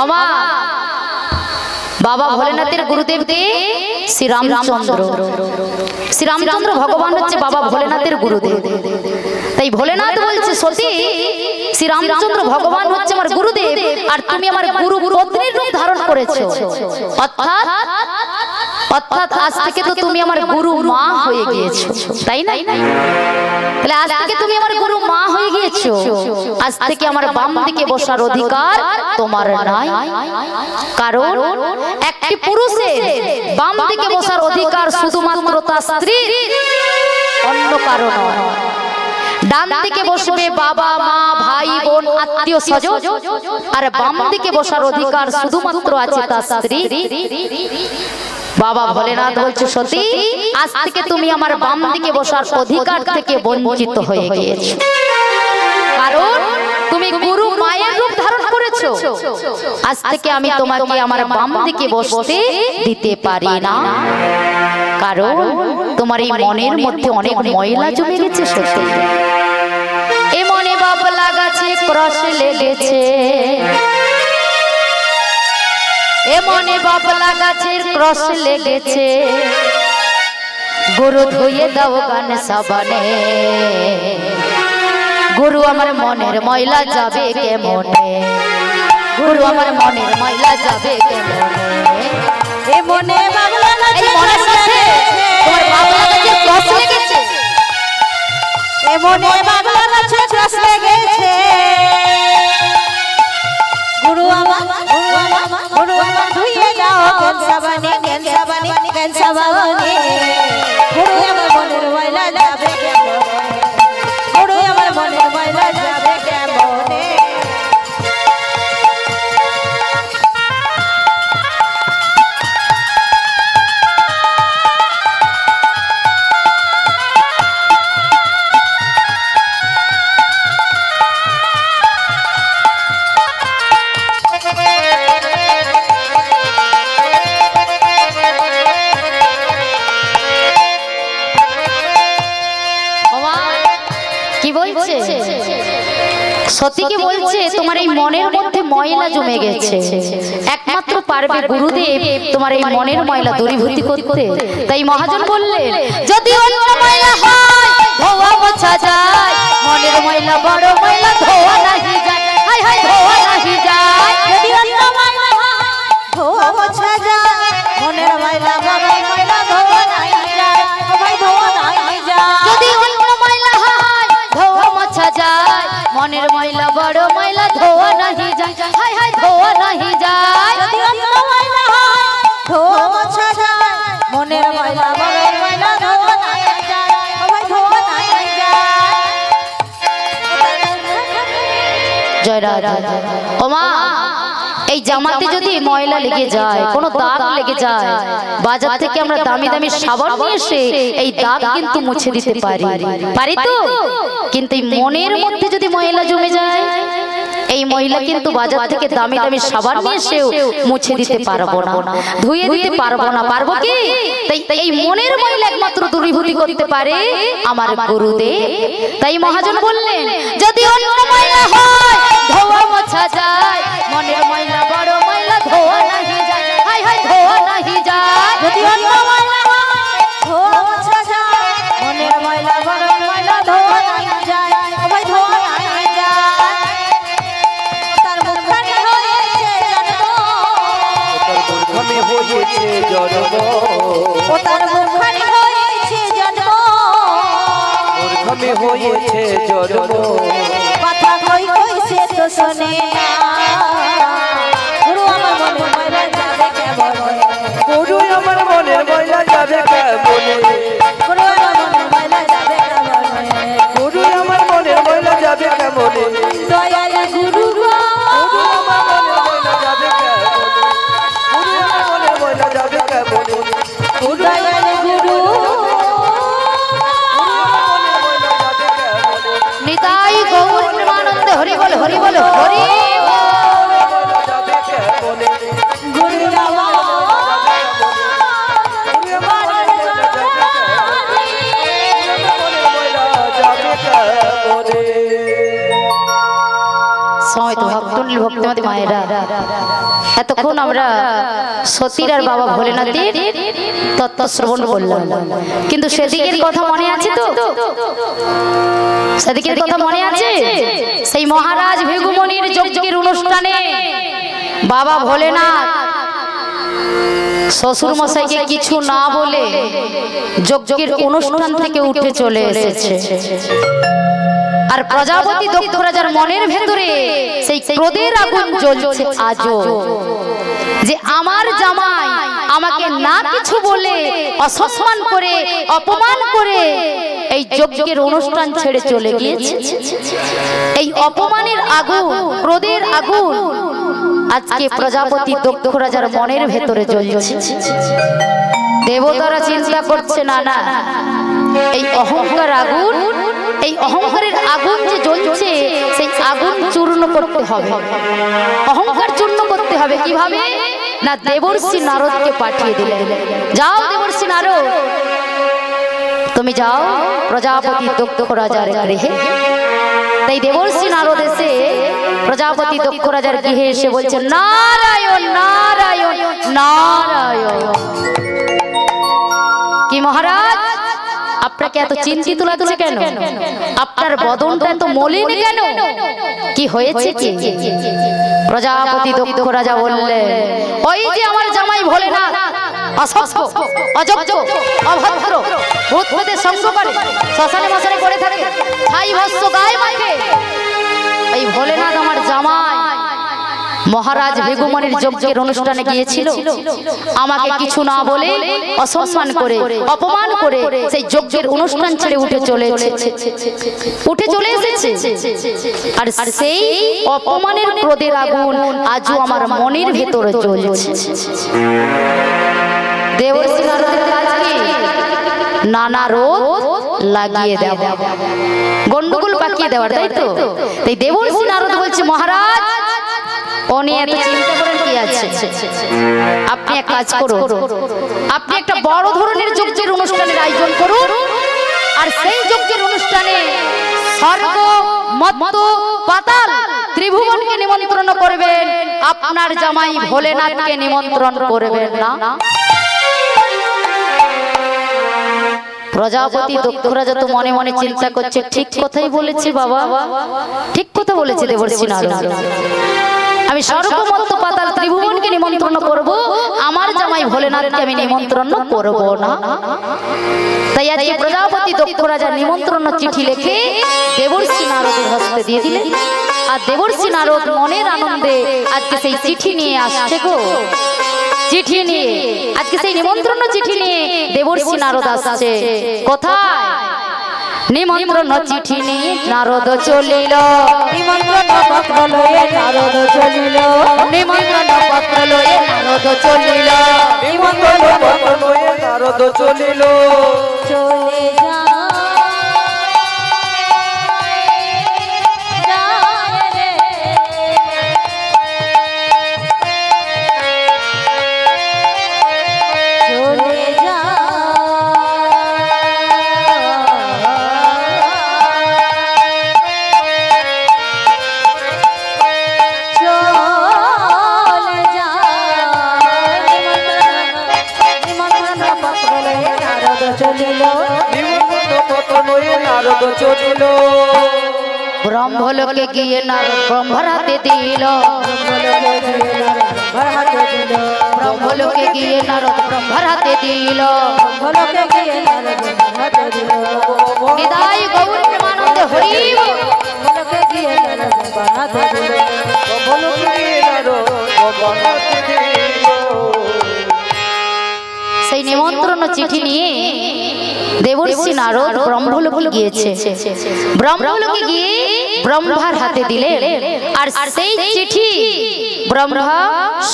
আমা বাবা ভোলেনাথের গুরুদেব কে শ্রী রামচন্দ্র। শ্রী রামচন্দ্র ভগবান হচ্ছে বাবা ভোলেনাথের গুরুদেব। তাই ভোলেনাথ বলছে সতী শ্রী রামচন্দ্র ভগবান হচ্ছে আমার গুরুদেব, আর তুমি আমার গুরু পত্নীর রূপ ধারণ করেছো। অর্থাৎ অর্থাৎ আজ থেকে তো তুমি আমার গুরু মা হয়ে গিয়েছো, তাই না? তাহলে আজ থেকে তুমি আমার গুরু মা হয়ে গিয়েছো। আজ থেকে আমার বাম দিকে বসার অধিকার তোমার নাই, কারণ একটি পুরুষের বাম দিকে বসার অধিকার শুধুমাত্র তার স্ত্রীর, অন্য কারণ নয়। ডান দিকে বসবে বাবা মা ভাই বোন আত্মীয় স্বজন, আর বাম দিকে বসার অধিকার শুধুমাত্র আছে তার স্ত্রী। বাবা ভোলেনাথ বলছে সতী আজ থেকে তুমি আমার বাম দিকে বসার অধিকার থেকে বঞ্চিত হয়ে গিয়েছো, কারণ তুমি গুরু মায়ের রূপ ধারণ করেছো। আজ থেকে আমি তোমাকে আমার বাম দিকে বসতে দিতে পারি না, কারণ তোমার এই মনের মধ্যে অনেক ময়লা জমে গেছে। সত্যি এ মনে বাবলা গাছে ক্রস লেগেছে, এ মনে বাবলা গাছের ক্রস লেগেছে, গুরু ধুয়ে দাও গান সাবানে, গুরু আমার মনের ময়লা যাবে কেমনে, গুরু আমার মনের ময়লা যাবে কেমনে। এ মনে বাবলা গাছে তোমার বাবলা গাছের ক্রস লেগেছে, এ মনে বাবলা গাছে ক্রস লেগেছে, গুরু আমার ধুইয়ে দাও জ্ঞান সাবানে, জ্ঞান সাবানে, জ্ঞান সাবানে, গুরু আমার মনের ময়লা যাবে কেমনে, গুরু আমার মনের ময়লা যাবে কেমনে। সতীকে বলছে তোমার এই মনের মধ্যে ময়লা জমে গেছে, একমাত্র পারবে গুরুদেব তোমার এই মনের ময়লা দূরীভূত করতে। তাই মহাজন বললেন যদি অন্য ময়লা হয় ধোয়া মোছা যায়, মনের ময়লা বড় ময়লা ধোয়া নাহি যায়, হায় হায় ধোয়া নাহি যায়। যদি অন্য ময়লা হয় ধোয়া মোছা যায়, মনের ময়লা বড় ময়লা ধোয়া নাহি যায়, ও ভাই ধোয়া নাহি যায়। যদি অন্য ময়লা হয় ধোয়া মোছা যায়, মনের ময়লা বড় ময়লা ধোয়া নাহি যায়, হায় হায় ধোয়া নাহি যায়। যদি অন্য ময়লা হয় ধোয়া মোছা যায়, মনের ময়লা বড় ময়লা ধোয়া নাহি যায়, ও ভাই ধোয়া নাহি যায়। জয় রাধা। ও মা এই জামাতে যদি ময়লা লেগে যায়, কোনো দাগ লেগে যায়, বাজার থেকে আমরা দামি দামি সাবান নিয়ে এসে এই দাগ কিন্তু মুছে দিতে পারি, পারি তো? কিন্তু এই মনের মধ্যে যদি ময়লা জমে যায়, এই ময়লা কিন্তু বাজার থেকে দামি দামি সাবান নিয়ে এসেও মুছে দিতে পারবো না, ধুয়ে দিতে পারবো না, পারবো কি? তাই এই মনের ময়লা একমাত্র দূরীভূত করতে পারে আমার গুরুদেব। তাই মহাজন বললেন যদি অন্য ময়লা হয় ধোয়া মোছা যায়, মনের ময়লা বড় ময়লা ধোয়া নাহি যায়, হায় হায় ধোয়া নাহি যায়। যদি অন্য ময়লা হয় ধোয়া মোছা যায়, মনের ময়লা বড় ময়লা ধোয়া নাহি যায়, ও ভাই ধোয়া নাহি যায়। তার মুখখানি হয়েছে জন্ম, আমি হয়েছে জন্ম, ও তার মুখখানি হয়েছে জন্ম, আমি হয়েছে জন্ম, কথা কই কই সে তো শোনে না, গুরু আমার মনের ময়লা যাবে কেমনে, গুরু আমার মনের ময়লা যাবে কেমনে, গুরু আমার মনের ময়লা যাবে কেমনে, গুরু আমার মনের ময়লা যাবে কেমনে, দয়াল গুরু গো, গুরু আমার মনের ময়লা যাবে কেমনে, গুরু আমার মনের ময়লা যাবে কেমনে, গুরু দয়াল গুরু, আমার মনের ময়লা যাবে কেমনে। নিতাই গৌর প্রেমানন্দে হরি বল হরি বল হরি বল। ভক্তিমতী মায়েরা, এতক্ষণ আমরা সতীর আর বাবা ভোলেনাথের তত্ত্ব শ্রবণ করলাম, কিন্তু সেদিকের কথা মনে আছে তো? সেদিকের কথা মনে আছে? সেই মহারাজ ভৃগুমুনির যজ্ঞের অনুষ্ঠানে বাবা ভোলেনাথ শ্বশুর মশাইকে কিছু না বলে যজ্ঞের অনুষ্ঠান থেকে উঠে চলে এসেছে। আর প্রজাপতি দক্ষ রাজার মনের ভেতরে সেই ক্রোধের আগুন জ্বলছে আজও, যে আমার জামাই আমাকে না কিছু বলে অসম্মান করে অপমান করে এই যজ্ঞের অনুষ্ঠান ছেড়ে চলে গিয়েছে। এই অপমানের আগুন, ক্রোধের আগুন আজকে প্রজাপতি দক্ষ রাজার মনের ভেতরে জ্বলছে। দেবতারা চিন্তা করছে না না, এই অহংকার আগুন, এই অহংকারের আগুন যে জ্বলছে সেই আগুন চূর্ণ করতে হবে। অহংকার চূর্ণ করতে হবে কিভাবে? না, দেবর্ষি নারদকে পাঠিয়ে দিলেন, যাও দেবর্ষি নারদ, তুমি যাও প্রজাপতি দক্ষ রাজার গৃহে। তাই দেবর্ষি নারদ এসে প্রজাপতি দক্ষ রাজার গৃহে এসে বলছে, নারায়ণ নারায়ণ নারায়ণ। কি মহারাজ, আপনাকে এত চিন্তিত লাগছে কেন? আপনার বদনটা এত মলিন কেন? কি হয়েছে কি? প্রজাপতি দক্ষ রাজা বললেন, ওই যে আমার জামাই ভোলেনাথ অসভ্য, অযোগ্য, অভদ্র, ভূত প্রেতের সঙ্গ করে, শ্মশানে মশানে পড়ে থাকে, ছাই ভস্ম গায়ে মাখে। এই ভোলেনাথ আমার জামাই মহারাজ ভৃগুমুনির যজ্ঞের অনুষ্ঠানে গিয়েছিল, আমাকে কিছু না বলে অসম্মান করে অপমান করে সেই যজ্ঞের অনুষ্ঠান ছেড়ে উঠে চলে এসেছে। আর সেই অপমানের ক্রোধের আগুন আজও আমার মনের ভেতরে জ্বলছে। দেবর্ষি নারদের কাজ কি? নানা রোগ লাগিয়ে দেওয়া, গন্ডগোল পাকিয়ে দেওয়ার, তাই তো? তাই দেবর্ষি নারদ বলছে, মহারাজ ও নিয়ে এত চিন্তা করেন কি আছে? আপনি এক কাজ করুন, আপনি একটা বড় ধরনের যজ্ঞের অনুষ্ঠানের আয়োজন করুন, আর সেই যজ্ঞের অনুষ্ঠানে স্বর্গ মর্ত্য পাতাল ত্রিভুবনকে নিমন্ত্রণ করবেন, আপনার জামাই ভোলেনাথকে নিমন্ত্রণ করবেন না। প্রজাপতি দক্ষ রাজা তো মনে মনে চিন্তা করছে, ঠিক কথাই বলেছে বাবা, ঠিক কথা বলেছে দেবর্ষি নারদ, আমি স্বর্গ মর্ত্য পাতাল ত্রিভুবনকে নিমন্ত্রণ করব, আমার জামাই ভোলেনাথকে আমি নিমন্ত্রণ করব না। তাই আজকে প্রজাপতি দক্ষ রাজা নিমন্ত্রণ চিঠি লিখে দেবর্ষি নারদের হস্তে দিয়ে দিলেন। আর দেবর্ষি নারদ মনের আনন্দে আজকে সেই চিঠি নিয়ে আসছে গো, চিঠি নিয়ে আজকে সেই নিমন্ত্রণ চিঠি নিয়ে দেবর্ষি নারদ আসছে। কোথায়? নিমন্ত্রণ চিঠি নিয়ে নারদ চলিল, নিমন্ত্রণ পত্র লয়ে নারদ চলিল, নিমন্ত্রণ পত্র লয়ে নারদ চলিল, নিমন্ত্রণ পত্র লয়ে নারদ চলিল। চলে ব্রহ্মলোকে গিয়ে নারদ ব্রহ্মরাতে দিল, ব্রহ্মলোকে গিয়ে নারদ ব্রহ্মরাতে দিল, বিদায় গৌর প্রেমানন্দে হরি বল। সেই নিমন্ত্রণ চিঠি নিয়ে দেবর্ষি নারদ ব্রহ্মলোকে গিয়েছে। ব্রহ্মলোকে গিয়ে ব্রহ্মার হাতে দিলেন, আর সেই চিঠি ব্রহ্মা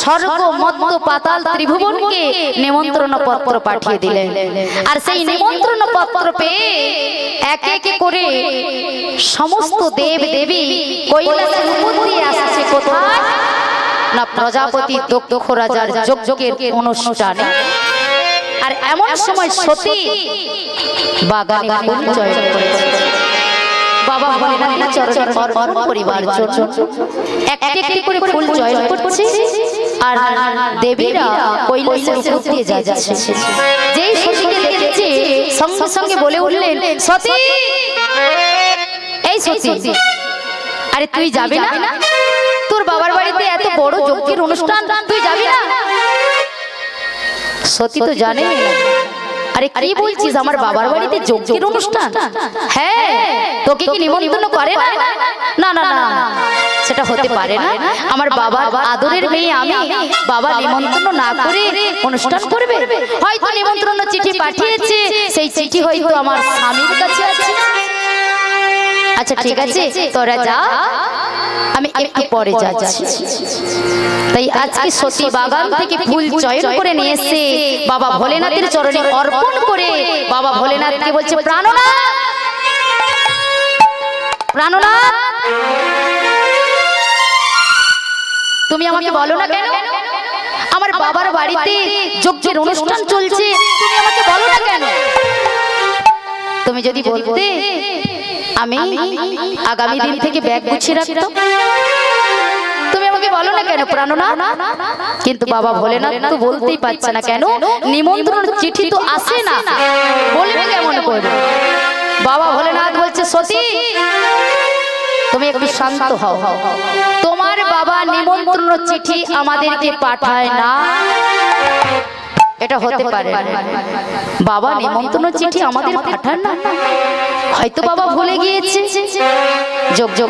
স্বর্গ মর্ত্য পাতাল ত্রিভুবনকে নিমন্ত্রণ পত্র পাঠিয়ে দিলেন। আর সেই নিমন্ত্রণ পত্র পেয়ে একে একে করে সমস্ত দেব দেবী কৈলাসের উপর দিয়ে আসছে। কোথায়? না, প্রজাপতি দক্ষ রাজার যজ্ঞের অনুষ্ঠানে। আর এমন সময় সতী বাগানে ফুল চয়ন করেছে। বাবা ভোলেনাথের চরণে অর্পণ করিবার জন্য একটি একটি করে ফুল চয়ন করছে আর দেবীরা কৈলাসের উপর দিয়ে যাচ্ছে। যেই সতীকে দেখেছে সঙ্গে সঙ্গে বলে উঠলেন, সতী, এই সতী, আরে তুই যাবি না? তোর বাবার বাড়িতে এত বড় যজ্ঞের অনুষ্ঠান, তুই যাবি না? সতী তো জানে না। আরে কি বলছিস, আমার বাবার বাড়িতে যজ্ঞের অনুষ্ঠান? হ্যাঁ, তোকে কি নিমন্ত্রণ করে না? না না না, সেটা হতে পারে না। আমার বাবার আদরের মেয়ে আমি, বাবা নিমন্ত্রণ না করে অনুষ্ঠান করবে? হয়তো নিমন্ত্রণ চিঠি পাঠিয়েছে, সেই চিঠি হয়তো আমার স্বামীর কাছে আছে। আচ্ছা ঠিক আছে, তোরা যা, আমি একটু পরে যাচ্ছি। তাই আজকে সতী বাগান থেকে ফুল চয়ন করে নিয়ে এসে বাবা ভোলেনাথের চরণে অর্পণ করে বাবা ভোলেনাথকে বলছে, প্রাণনাথ, প্রাণনাথ, তুমি আমাকে বলো না কেন আমার বাবার বাড়িতে যজ্ঞের অনুষ্ঠান চলছে? তুমি আমাকে বলো না কেন? তুমি যদি বলতে আমি আগামী দিন থেকে ব্যাগ গুছিয়ে রাখতাম। তুমি আমাকে বলো না কেন প্রাণনাথ? কিন্তু বাবা ভোলেনাথ তো বলতেই পারছে না। কেন? নিমন্ত্রণ চিঠি তো আসে না, বলবে কেমন করে? বাবা ভোলেনাথ বলছে, সতী, তুমি একটু শান্ত হও। তোমার বাবা নিমন্ত্রণ চিঠি আমাদেরকে পাঠায় না, এটা হতে পারে না। বাবা নিমন্ত্রণ চিঠি আমাদের পাঠান না, হয়তো বাবা ভুলে গিয়েছে। যজ্ঞ,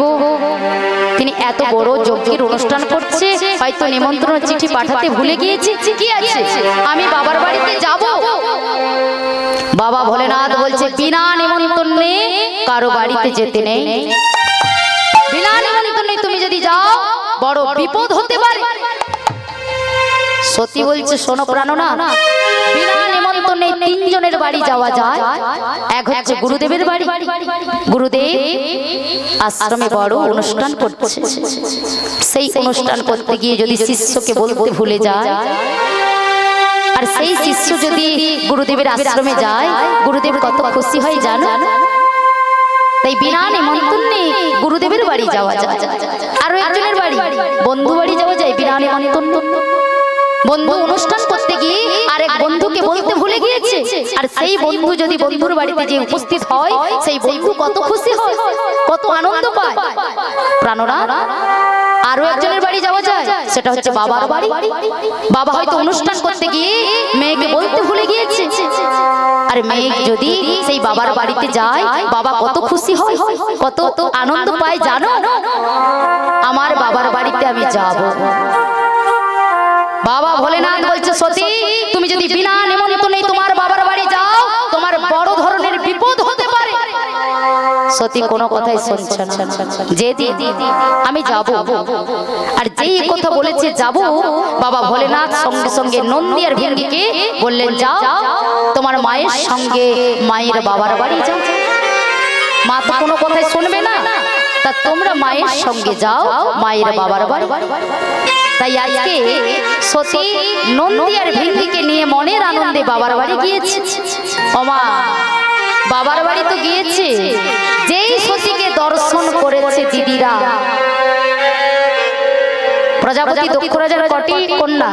তিনি এত বড় যজ্ঞের অনুষ্ঠান করছে, হয়তো নিমন্ত্রণ চিঠি পাঠাতে ভুলে গিয়েছে। কি আছে, আমি বাবার বাড়িতে যাব। বাবা ভোলেনাথ বলছে, বিনা নিমন্ত্রণে কারো বাড়িতে যেতে নেই। বিনা নিমন্ত্রণে তুমি যদি যাও বড় বিপদ হতে পারে। সতী বলছে, শোনো প্রাণনাথ, বিনা নিমন্ত্রণে তিনজনের বাড়ি যাওয়া যায়। এক হচ্ছে গুরুদেবের বাড়ি, গুরুদেব আশ্রমে বড় অনুষ্ঠান করছে, সেই অনুষ্ঠান করতে গিয়ে যদি শিষ্যকে বলতে ভুলে যায়, আর সেই শিষ্য যদি গুরুদেবের আশ্রমে যায়, গুরুদেব কত খুশি হয় জানো? তাই বিনা নিমন্ত্রণে গুরুদেবের বাড়ি যাওয়া যায়। আরো একজনের বাড়ি, বন্ধু বাড়ি যাওয়া যায় বিনা নিমন্ত্রণ। বন্ধু অনুষ্ঠান করতে গিয়ে আরেক বন্ধুকে বলতে ভুলে গিয়েছে, আর সেই বন্ধু যদি বন্ধুর বাড়িতে যে উপস্থিত হয়, সেই বন্ধু কত খুশি হয়, কত আনন্দ পায়। প্রাণনাথ, আরো একজনের বাড়ি যাওয়া যায়, সেটা হচ্ছে বাবার বাড়ি। বাবা হয়তো অনুষ্ঠান করতে গিয়ে মেয়েকে বলতে ভুলে গিয়েছে, আর মেয়ে যদি সেই বাবার বাড়িতে যায়, বাবা কত খুশি হয়, কত আনন্দ পায় জানো? আমার বাবার বাড়িতে আমি যাব। বাবা ভোলেনাথ বলছে, সতী, তুমি যদি বিনা নিমন্ত্রণে তোমার বাবার বাড়ি যাও, তোমার বড় ধরনের বিপদ হতে পারে। সতী কোনো কথাই শুনছে না। যে দিদি আমি যাব, আর যেই কথা বলেছে যাব, বাবা ভোলেনাথ সঙ্গে সঙ্গে নন্দী আর ভৃঙ্গিকে বললেন, যাও তোমার মায়ের সঙ্গে মায়ের বাবার বাড়ি যাও। মা তো কোনো কথাই শুনবে না, তা তোমরা মায়ের সঙ্গে যাও মায়ের বাবার বাড়ি। তাই আজকে সতী নন্দী আর ভৃঙ্গিকে নিয়ে মনের আনন্দে বাবার বাড়ি গিয়েছে। ওমা, বাবার বাড়ি তো গিয়েছে, যেই সতীকে দর্শন করেছে দিদিরা, প্রজাপতি দক্ষ রাজার কটি কন্যা?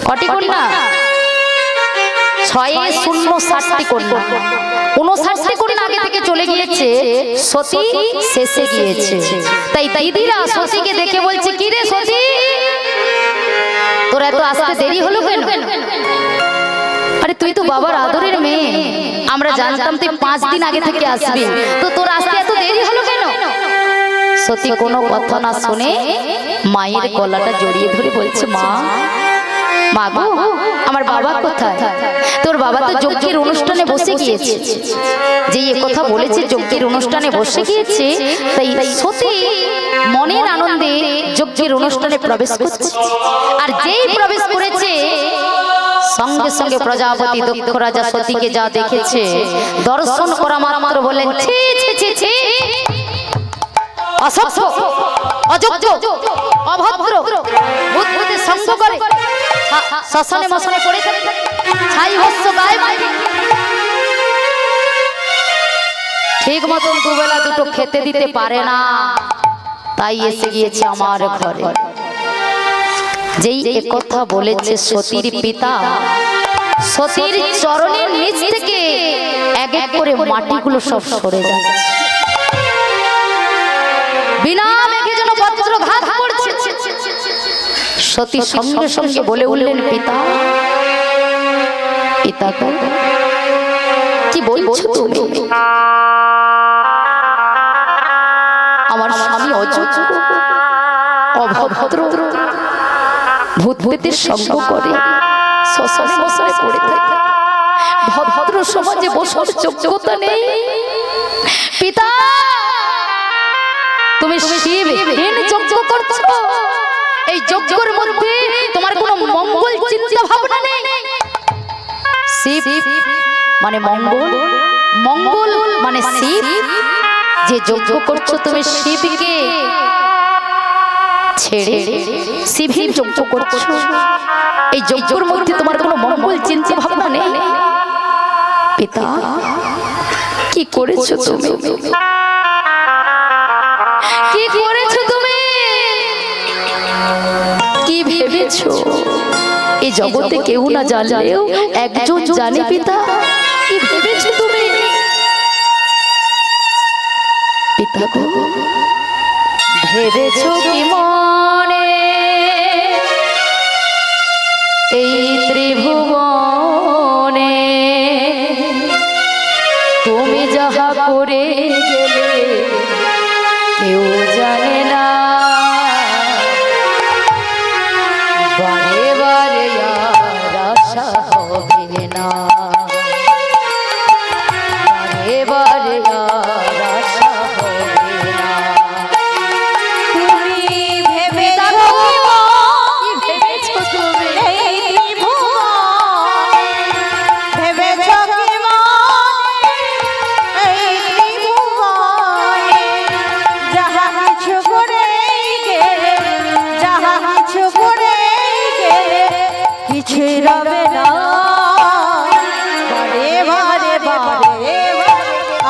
কটি কন্যা? 660টি কন্যা। 59টি কন্যা আগে থেকে চলে গিয়েছে, সতী শেষে গিয়েছে। তাই দিদিরা সতীকে দেখে বলছে, কি রে সতী, তোর এত আসতে দেরি হলো কেন? আরে তুই তো বাবার আদরের মেয়ে, আমরা জানতাম তুই 5 দিন আগে থেকে আসবি, তো তোর আসতে এত দেরি হলো কেন? সতী কোনো কথা না শুনে মায়ের গলাটা জড়িয়ে ধরে বলছে, মা, মা গো, আমার বাবা কোথায়? তোর বাবা তো যজ্ঞের অনুষ্ঠানে বসে গিয়েছে। যেই কথা বলেছে যজ্ঞের অনুষ্ঠানে বসে গিয়েছে, তাই সতী মনের আনন্দে যজ্ঞের অনুষ্ঠানে প্রবেশ করছে। আর যেই প্রবেশ করেছে, সঙ্গে সঙ্গে প্রজাপতি দক্ষ রাজা সতীকে যা দেখেছে, দর্শন করা মাত্র বললেন, ছি ছি ছি ছি, অসভ্য, অযোগ্য, অভদ্র, বুদ্ধিতে সঙ্গ করে শ্মশানে মশানে পড়ে থাকে, ছাই হস্য গায়ে মাই। ঠিক মতন দুবেলা দুটো খেতে দিতে পারে না, তাই এসে গিয়েছে আমার ঘরে। যেই একথা বলেছে সতীর পিতা, সতীর চরণের নিচ থেকে এক এক করে মাটিগুলো সব সরে যাচ্ছে। বিনা মেঘে যেন বজ্রঘাত করছে। সতী সঙ্গে সঙ্গে বলে উঠলেন, পিতা পিতা কি বলছো তুমি? আমার স্বামী অযোগ্য, অভদ্র, ভূত-প্রেতের সঙ্গ করে, শ্মশানে মশানে পড়ে থাকে, ভদ্র সমাজে বসার যোগ্যতা নেই। পিতা তুমি শিবহীন যজ্ঞ করছো, এই যজ্ঞের মধ্যে তোমার কোনো মঙ্গল চিন্তা ভাবনা নেই। শিব মানে মঙ্গল, মঙ্গল মানে শিব। যে যজ্ঞ করছো তুমি শিবকে ছেড়ে শিবহীন যজ্ঞ করছো, এই যজ্ঞের মধ্যে তোমার কোনো মঙ্গল চিন্তা ভাবনা নেই। পিতা কি করেছো তুমি? কি করেছো তুমি? কি ভেবেছো? এই জগতে কেউ না জানলেও একজন জানে। পিতা কি ভেবেছো তুমি? পিতা গো ভেবেছো কি মনে এই ত্রিভুবনে তুমি যাহা করে গেলে কেউ জানে না। বারে বারে আর আশা হবে না, বারে বারে আর আশা হবে না। তুমি ভেবেছো কি ভেবেছো তুমি? ভেবেছো কি মনে এই ত্রিভুবনে যাহা কিছু করে গেলে, যাহা কিছু করে গেলে কিছুই রবে না। বারে বারে বারে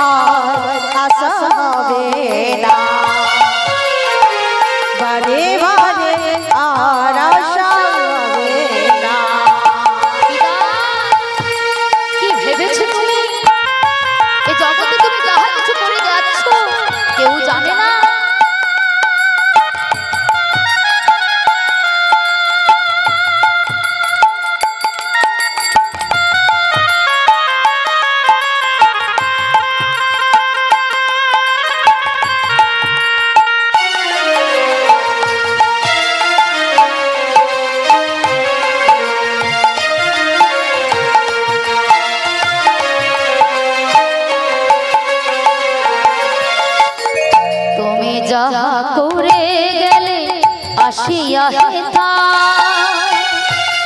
আর আশা হবে না, বারে বারে আর আশা হবে না। পিতা কি ভেবেছো তুমি? এই জগতে তুমি যাহা কিছু করে যাচ্ছ কেউ জানে না। তুমি যাহা করে গেলে আসিয়া হেথা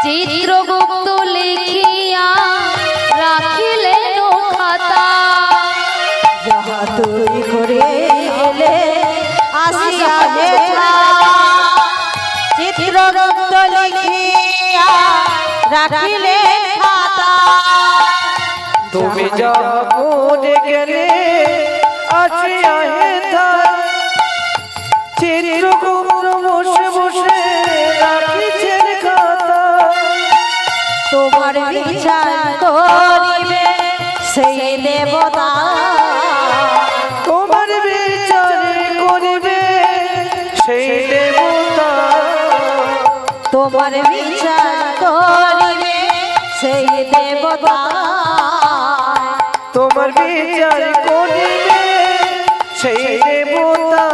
চিত্রগুপ্ত লিখিয়া রাখিলেন খাতা। যাহা তুই করে এলে আসিয়া হেথা চিত্রগুপ্ত লিখিয়া রাখিলে খাতা। তুমি যা করে গেলে আসিয়া হেথা চিত্রগুপ্ত বসে বসে রাখিছেন খাতা। তোমার বিচার করিবে সেই দেবতা, তোমার বিচার করিবে সেই দেবতা। তোমার বিচার করিবে সেই দেবতা। তোমার বিচার করিবে সেই দেবতা।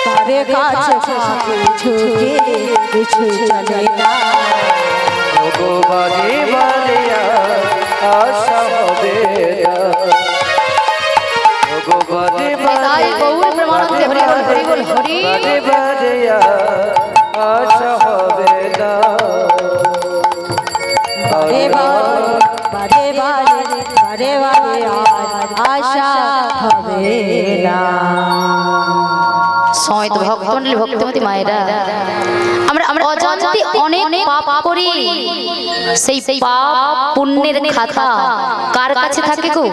তারে কাছে কিছুকে কিছু চলে না। ভগবানে বারে আশা হবে না, ভগবানে তাই গৌর প্রেমানন্দে হরি বল হরি বল হরি। বারে বারে আশা হবে না। বারে বারে বারে বারে বারে আর আশা হবে না। সময় তো ভক্তমণ্ডলী ভক্তিমতী মায়েরা, আমরা অজান্তে অনেক পাপ করি। সেই পাপ পুণ্যের খাতা কার কাছে থাকে গো?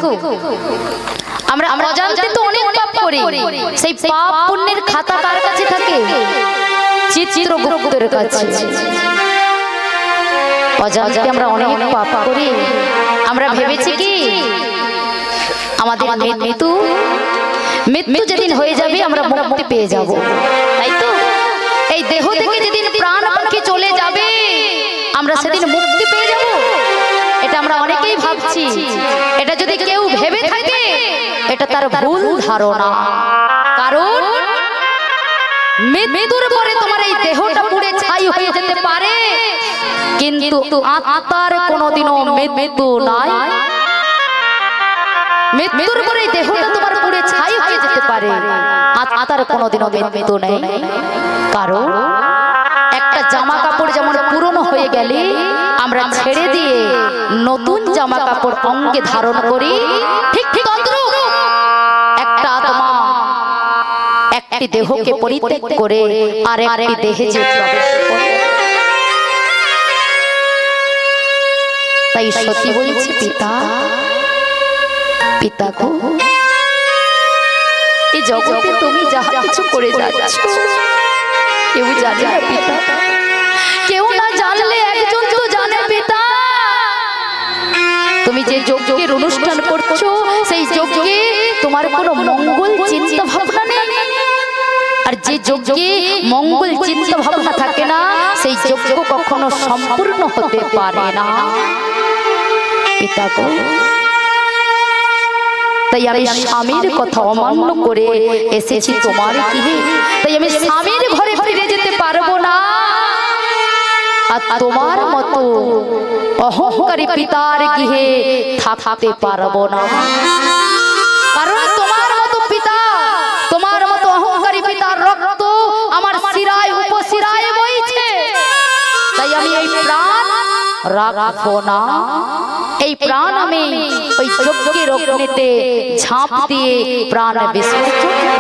আমরা অজান্তে তো অনেক পাপ করি, সেই পাপ পুণ্যের খাতা কার কাছে থাকে? চিত্রগুপ্তের কাছে। অজান্তে আমরা অনেক পাপ করি, আমরা ভেবেছি কি আমাদের মৃত্যু যেদিন হয়ে যাবে আমরা মুক্তি পেয়ে যাব, তাই তো? এই দেহ থেকে যেদিন প্রাণ পাখি চলে যাবে আমরা সেদিন মুক্তি পেয়ে যাব, এটা আমরা অনেকেই ভাবছি। এটা যদি কেউ ভেবে থাকে এটা তার ভুল ধারণা, কারণ মৃত্যুর পরে তোমার এই দেহটা পুড়ে ছাই হয়ে যেতে পারে, কিন্তু আত্মার কোনোদিনও মৃত্যু নাই। মৃত্যুর পরে দেহটা তোমার পুড়ে ছাই হয়ে যেতে পারে, আত্মার কোনোদিনও মৃত্যু নেই। কারণ একটা জামা কাপড় যেমন পুরনো হয়ে গেলে আমরা ছেড়ে দিয়ে নতুন জামা কাপড় অঙ্গে ধারণ করি, ঠিক তদ্রূপ একটা আত্মা একটি দেহকে পরিত্যাগ করে আর একটি দেহে যে প্রবেশ করে। তাই সত্যি বলছি পিতা, পিতা গো, এই জগতে তুমি যাহা কিছু করে যাচ্ছ কেউ জানে না পিতা, কেউ না জানলে একজন তো জানে পিতা। তুমি যে যজ্ঞের অনুষ্ঠান করছো সেই যজ্ঞে তোমার কোনো মঙ্গল চিন্তা ভাবনা নেই, আর যে যজ্ঞে মঙ্গল চিন্তা ভাবনা থাকে না সেই যজ্ঞ কখনো সম্পূর্ণ হতে পারে না পিতা গো। তাই আমি স্বামীর কথা অমান্য করে এসেছি তোমার গৃহে, তাই আমি স্বামীর ঘরে ফিরে যেতে পারবো না, আর তোমার মতো অহংকারী পিতার গৃহে থাকতে পারবো না। কারণ তোমার মতো পিতা, তোমার মতো অহংকারী পিতার রক্ত আমার শিরায় উপশিরায় বইছে, তাই আমি এই প্রাণ রাখবো না। এই প্রাণ আমি ওই যজ্ঞের অগ্নিতে ঝাঁপ দিয়ে প্রাণ বিসর্জন করব।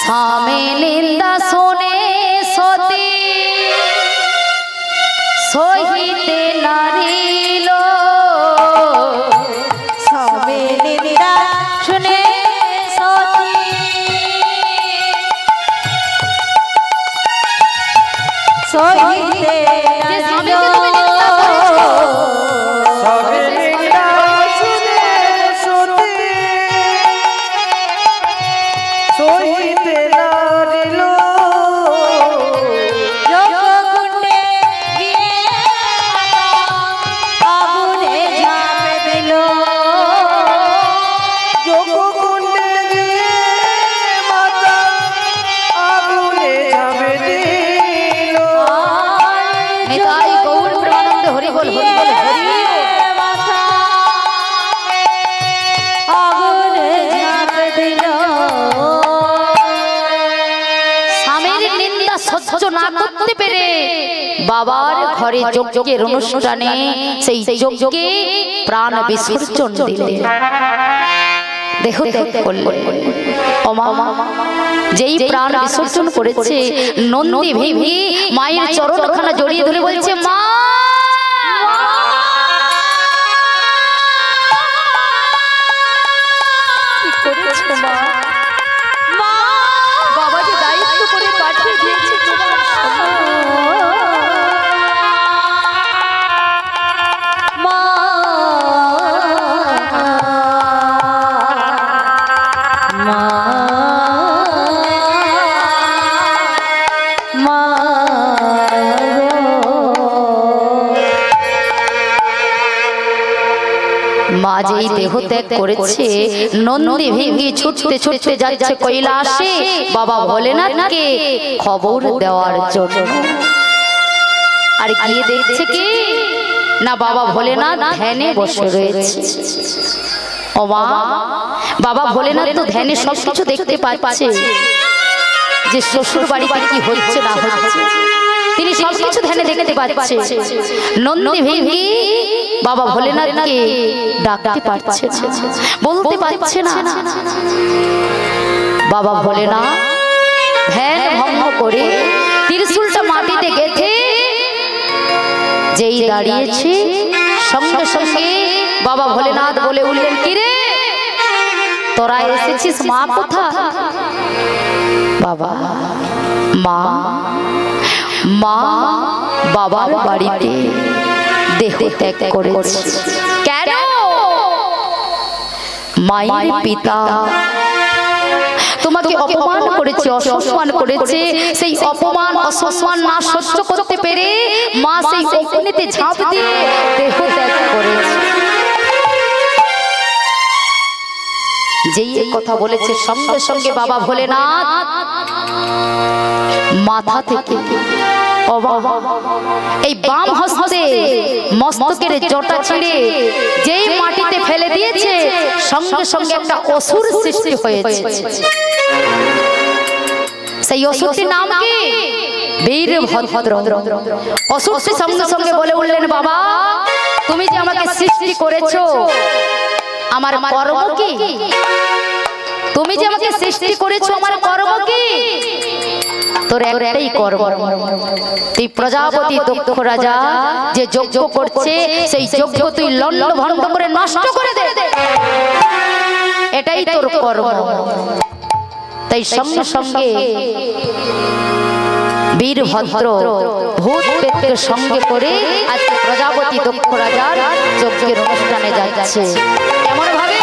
স্বামী নিন্দা শোনে সতী সহিতে নারিল, স্বামী নিন্দা শুনে সতী সহিতে বাবার ঘরে যজ্ঞের অনুষ্ঠানে সেই যজ্ঞে প্রাণ বিসর্জন দিলেন, দেহ ত্যাগ করলেন। যেই প্রাণ বিসর্জন করেছে নন্দী ভেঙে মায়ের চরণখানা জড়িয়ে ধরে বলছে, মা কি করেছো মা? বাবাকে দায়িত্ব করে পাঠিয়ে দিয়েছে তোমার মা যেই দেহ ত্যাগ করেছে নন্দী ভেঙে ছুটতে ছুটতে যাচ্ছে কৈলাসে বাবা ভোলেনাথকে খবর দেওয়ার জন্য। আর গিয়ে দেখছে কি না বাবা ভোলেনাথ ধ্যানে বসে রয়েছে। ও মা, বাবা ভোলেনাথ তো ধ্যানে সবকিছু দেখতে পাচ্ছে, যে শ্বশুর বাড়িতে কি হচ্ছে না হচ্ছে তিনি সবকিছু ধ্যানে দেখতে পাচ্ছে। নন্দী ভেঙে বাবা ভোলেনাথকে ডাকতে পারছে না, বলতে পারছে না। বাবা ভোলেনাথ ধ্যান ভঙ্গ করে ত্রিশূলটা মাটিতে গেঁথে যেই দাঁড়িয়েছে সঙ্গে সঙ্গে বাবা ভোলেনাথ বলে উঠলেন, কি রে তোরা এসেছিস মা কোথা? বাবা মা মা বাবার বাড়িতে দেহ ত্যাগ করেছে। কেন? মায়ের পিতা তোমাকে অপমান করেছে, অসম্মান করেছে। সেই অপমান অসম্মান না সহ্য করতে পেরে মা সেই অগ্নিতে ঝাঁপ দিয়ে দেহ ত্যাগ করেছে। যেই এই কথা বলেছে সঙ্গে সঙ্গে বাবা ভোলেনাথ মাথা থেকে এই বাম হস্তে মস্তকের জটা ছিঁড়ে যেই মাটিতে ফেলে দিয়েছে সঙ্গে সঙ্গে একটা অসুর সৃষ্টি হয়েছে। সেই অসুরটির নাম কি? বীরভদ্র। অসুরটি সঙ্গে সঙ্গে বলে উঠলেন, বাবা তুমি যে আমাকে সৃষ্টি করেছো আমার কর্ম কি? তুমি যে আমাকে সৃষ্টি করেছো আমার কর্ম কি? তোর একটাই কর্ম, তুই প্রজাপতি দক্ষ রাজা যে যজ্ঞ করছে সেই যজ্ঞ তুই লণ্ডভণ্ড করে নষ্ট করে দে, এটাই তোর কর্ম। তাই সঙ্গে সঙ্গে বীরভদ্র ভূত প্রেতকে সঙ্গে করে আজকে প্রজাপতি দক্ষ রাজার যজ্ঞের অনুষ্ঠানে যাচ্ছে। কেমন ভাবে?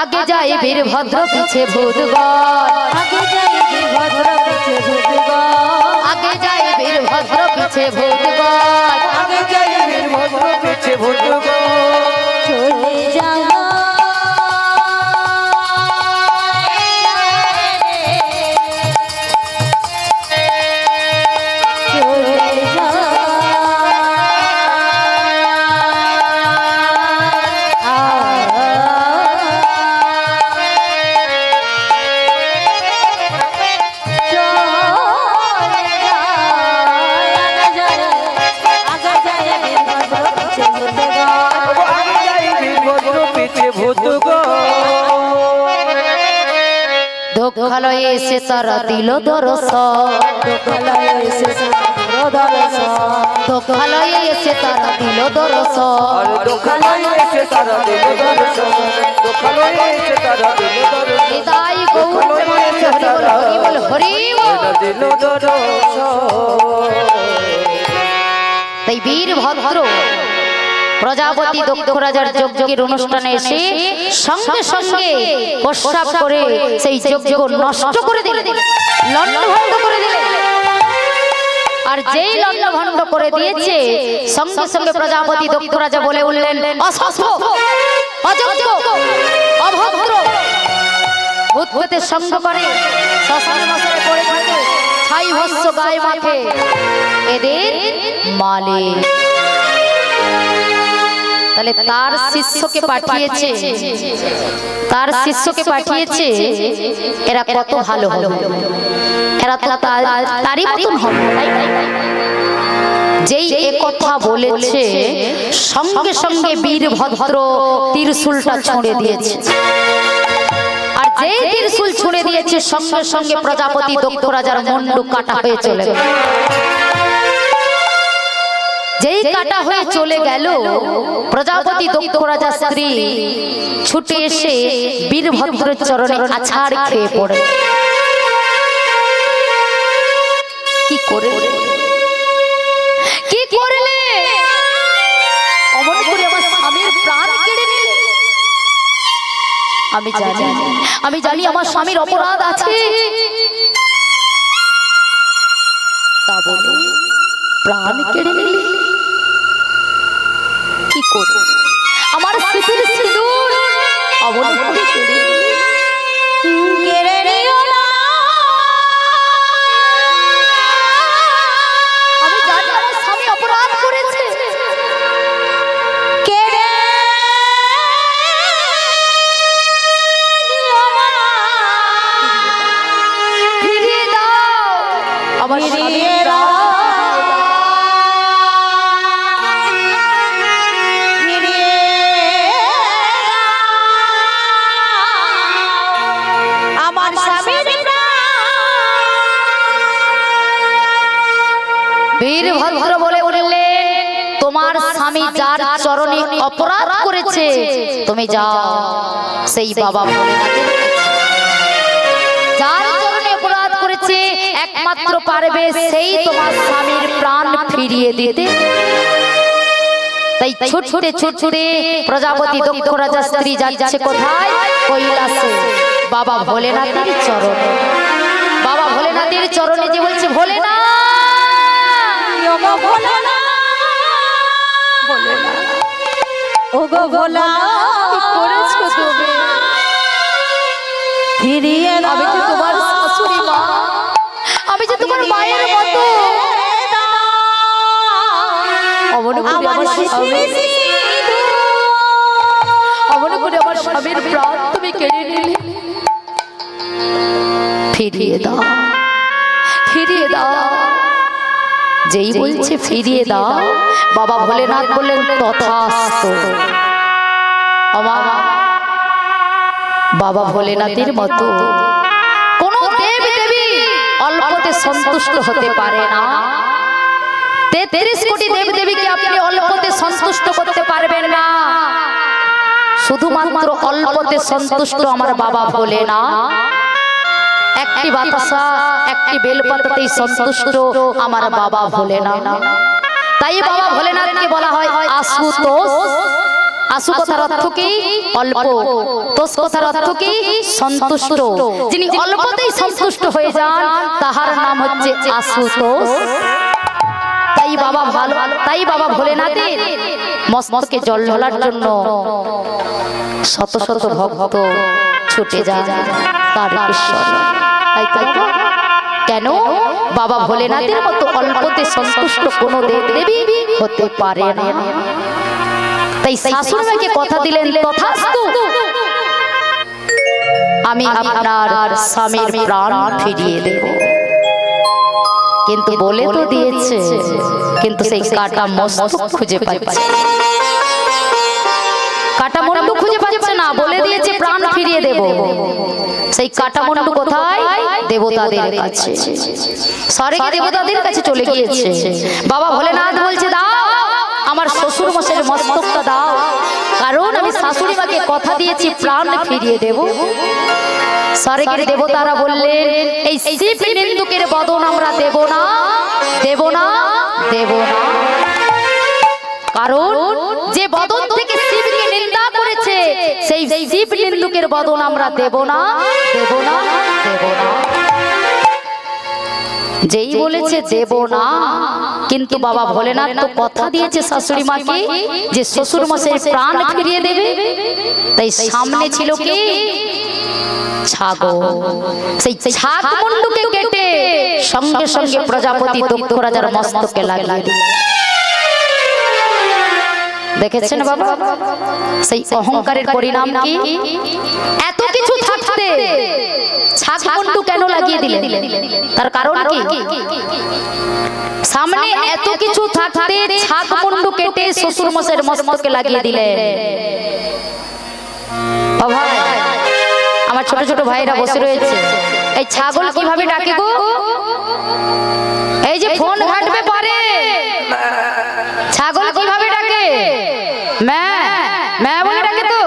আগে যায় বীরভদ্র পিছে ভূতগণ, আগে যায় বীরভদ্র পিছে ভূতগণ, আগে যায় বীরভদ্র পিছে ভূতগণ, আগে যাই বীরভদ্র পিছে ভূতগণ। চলে যাও দুঃখালয়ে এসে তারা দিল দর্শন, দুঃখালয়ে এসে দুঃখালয়ে এসে তারা দিল দর্শন, দুঃখালয়ে এসে তারা দিল দর্শন, দুঃখালয়ে এসে তারা দিল দর্শন, হৃদয় গৌর প্রেমানন্দে হরি বল হরি বল হরি বল। দিল দর্শন। তাই বীরভদ্র প্রজাপতি দক্ষ রাজার যজ্ঞের অনুষ্ঠানে এসে সঙ্গে সঙ্গে প্রস্রাব করে সেই যজ্ঞ নষ্ট করে দিলেন, লণ্ডভণ্ড করে দিলেন। আর যেই লণ্ডভণ্ড করে দিয়েছে সঙ্গে সঙ্গে প্রজাপতি দক্ষ রাজা বলে উঠলেন, অসভ্য, অযোগ্য, অভদ্র, ভূত প্রেতের সঙ্গ করে শ্মশানে মশানে পড়ে থাকে, ছাই ভস্ম গায়ে মাখে, এদের মালিক। তাহলে তার শিষ্যকে পাঠিয়েছে, তার শিষ্যকে পাঠিয়েছে, এরা কত ভালো হবে, এরা তো তারই মতন হবে। যেই একথা বলেছে সঙ্গে সঙ্গে বীরভদ্র ত্রিশূলটা ছুঁড়ে দিয়েছে। আর যেই ত্রিশূল ছুঁড়ে দিয়েছে সঙ্গে সঙ্গে প্রজাপতি দক্ষ রাজার মুন্ডু কাটা হয়ে চলে গেল। যেই কাটা হয়ে চলে গেল প্রজাপতি দক্ষ রাজার স্ত্রী ছুটে এসে বীরভদ্রের চরণে আছাড় খেয়ে পড়ে। কি করলে, কি করলে? অমন করে আমার স্বামীর প্রাণ কেড়ে নিলে। আমি জানি, আমি জানি আমার স্বামীর অপরাধ আছে, তা বলে প্রাণ কেড়ে নিলে। কি করব? আমার স্মৃতির সিঁদুর অবলম্বনে কেড়ে নিও না। আমি জানি আমার স্বামী অপরাধ করেছে, কেড়ে নিও না। ফিরিয়ে দাও আমার স্বামী। বীরভদ্র বলে উঠলেন, তোমার স্বামী স্বামী যার চরণে অপরাধ করেছে তুমি যাও সেই বাবা ভোলেনাথের যার চরণে অপরাধ করেছে একমাত্র পারবে সেই তোমার স্বামীর প্রাণ ফিরিয়ে দিতে। তাই ছুটতে ছুটতে প্রজাপতি দক্ষ রাজা স্ত্রী যাচ্ছে কোথায়? কৈলাসে বাবা ভোলেনাথের চরণে। বাবা ভোলেনাথের চরণে যে বলছে ভোলেনাথ ওগো ভোলা কি করেছো তুমি? ফিরিয়ে দাও। আমি যে তোমার শাশুড়ি মা, আমি যে তোমার মায়ের মতো। অমন করে আমার স্বামীর প্রাণ তুমি কেড়ে নিলে। ফিরিয়ে দাও, ফিরিয়ে দাও। যেই বলছে ফিরিয়ে দাও, বাবা ভোলেনাথ বললেন তথাস্তু। বাবা ভোলেনাথের মতো কোন দেব দেবী অল্পতে সন্তুষ্ট হতে পারে না। 33 কোটি দেব দেবীকে আপনি অল্পতে সন্তুষ্ট করতে পারবেন না। শুধুমাত্র অল্পতে সন্তুষ্ট আমার বাবা ভোলেনাথ। একটি বাতাসা একটি বেলপাতাতেই সন্তুষ্ট আমার বাবা ভোলেনাথ। তাই বাবা ভোলেনাথকে বলা হয় আশুতোষ। আশু কথার অর্থ কি? অল্প। তোষ কথার অর্থ কি? সন্তুষ্ট। যিনি অল্পতেই সন্তুষ্ট হয়ে যান তাহার নাম হচ্ছে আশুতোষ। তাই বাবা ভোলেনাথের মস্তকে জল ঢালার জন্য শত শত ভক্ত ছুটে যায় তার ঈশ্বর। তাই কেন? বাবা ভোলেনাথের মতো অল্পতে সন্তুষ্ট কোনো দেবদেবী হতে পারে না। তাই শাশুড়ি মাকে কথা দিলেন তথাস্তু, আমি আপনার স্বামীর প্রাণ ফিরিয়ে দেব। কিন্তু বলে তো দিয়েছে, কিন্তু সেই কাটা মস্তক খুঁজে পাচ্ছে, কাটা মুন্ডু খুঁজে পাচ্ছে না। বলে দিয়েছে প্রাণ ফিরিয়ে দেব, সেই কাটা মুন্ডু কোথায়? দেবতাদের কাছে। স্বর্গে দেবতাদের কাছে চলে গিয়েছে। বাবা ভোলেনাথ বলছে দাও আমার শ্বশুর মশাইয়ের মস্তকটা দাও, কারণ আমি শাশুড়ি মাকে কথা দিয়েছি প্রাণ ফিরিয়ে দেব। স্বর্গের দেবতারা বললেন এই শিব নিন্দুকের বদন আমরা দেব না, দেব না, দেব না। কারণ যে বদন থেকে শিবকে নিন্দা করেছে সেই শিব নিন্দুকের বদন আমরা দেব না, দেব না, দেব না। যেই বলেছে দেব না, কিন্তু বাবা ভোলেনাথ তো কথা দিয়েছে শাশুড়ি মাকে যে শ্বশুর মশাই প্রাণ ফিরিয়ে দেবে। তাই সামনে ছিল কি? ছাগল। সেই ছাগ মুন্ডুকে কেটে সঙ্গে সঙ্গে প্রজাপতি দক্ষ রাজার মস্তকে লাগিয়ে দিল। দেখেছেন বাবা সেই অহংকারের পরিণাম কি? এত কিছু থাকতে ছাগ মুন্ডু কেন লাগিয়ে দিলেন? তার কারণ কি? সামনে এত কিছু থাকতে ছাগ মুন্ডু কেটে শ্বশুর মশাইয়ের মস্তকে লাগিয়ে দিলেন। ও ভাই, আমার ছোট ছোট ভাইরা বসে রয়েছে, এই ছাগল কিভাবে ডাকে গো? এই যে ফোন ঘাটবে পারে, ছাগল কিভাবে ডাকে? ম্যা ম্যা বলে ডাকে তো।